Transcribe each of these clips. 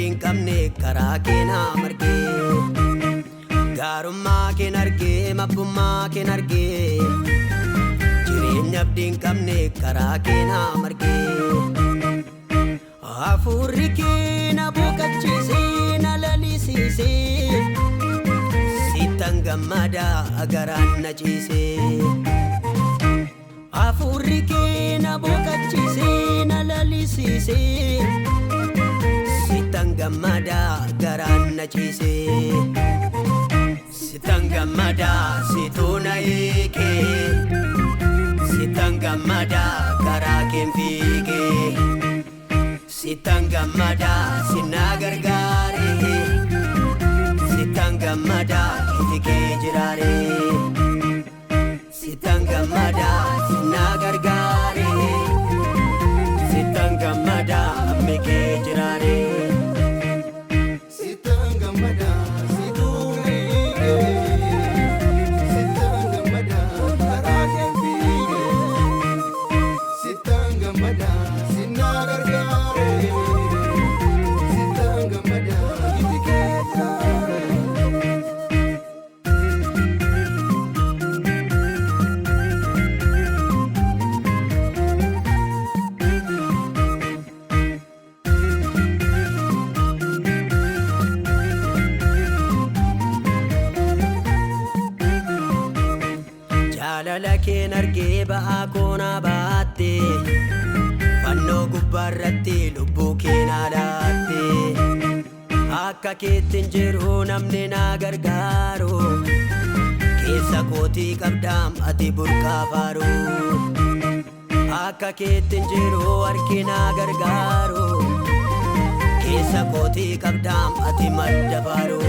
abdiin qabne karaa keenaa margee gaarummaa keen argee mabbummaa keen argee jireenya abdiin qabne karaa keenaa margee hafuurri kee na boqochiisee na lalisiisee sittan gammada garaan na ciisee hafuurri kee na boqochiisee na lalisiisee sittan gammada garaan na ciisee sittan gammada situu na hiikee sittan gammada karaa keen fiigee sittan gammada sinna gargaaree sittan gammada itti kee jiraaree sittan gammada sinna gargaaree sittan gammada amme kee jiraaree sittan gammada situu na hiikee sittan gammada karaa keen fiigee sittan gammada sinna gargaaree sittan gammada itti kee jiraaree. jaalala keen argee ba'aa koonaa baatte fannoo gubbaarratti lubbuu keenaa laatte akka keettiin jiru namni naa gargaaru keessa kootii qabdaam ati burqaa faaru akka keettiin jiru harki naa gargaaru keessa kootii qabdaam ati madda faaru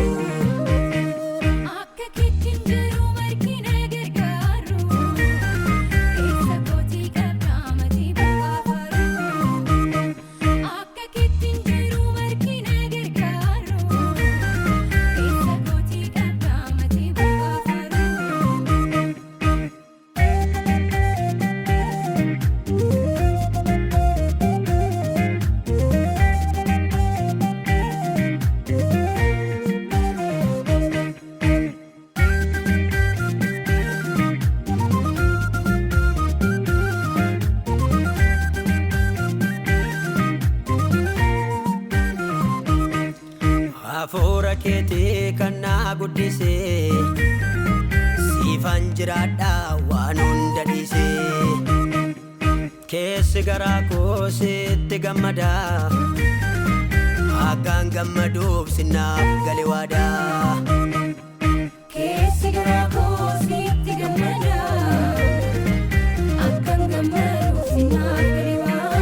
hafuura keetii kan naa guddisee siifan jiraadha waan hunda dhiisee keessi garaa koo sitti gammada akkaan gammaduuf sinnaaf gale waadaa keessi garaa koo sitti gammada akkaan gammaduuf sinnaaf gale waadaa.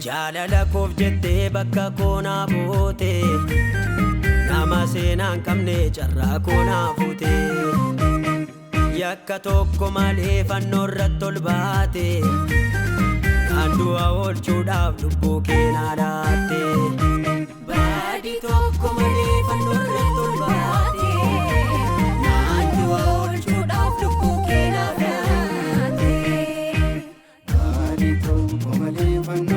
jaalala koof jettee bakka koonaa boote nama seenaan qabne carraa koonaa fuute yakka tokko malee fannoo irratti ol baate kan du'a oolchuudhaaf lubbuu keenaa laatte baadii tokko malee fannoo irratti ol baate kan du'a oolchuudhaaf lubbuu keenaa laatte Baadii tokko malee fannoo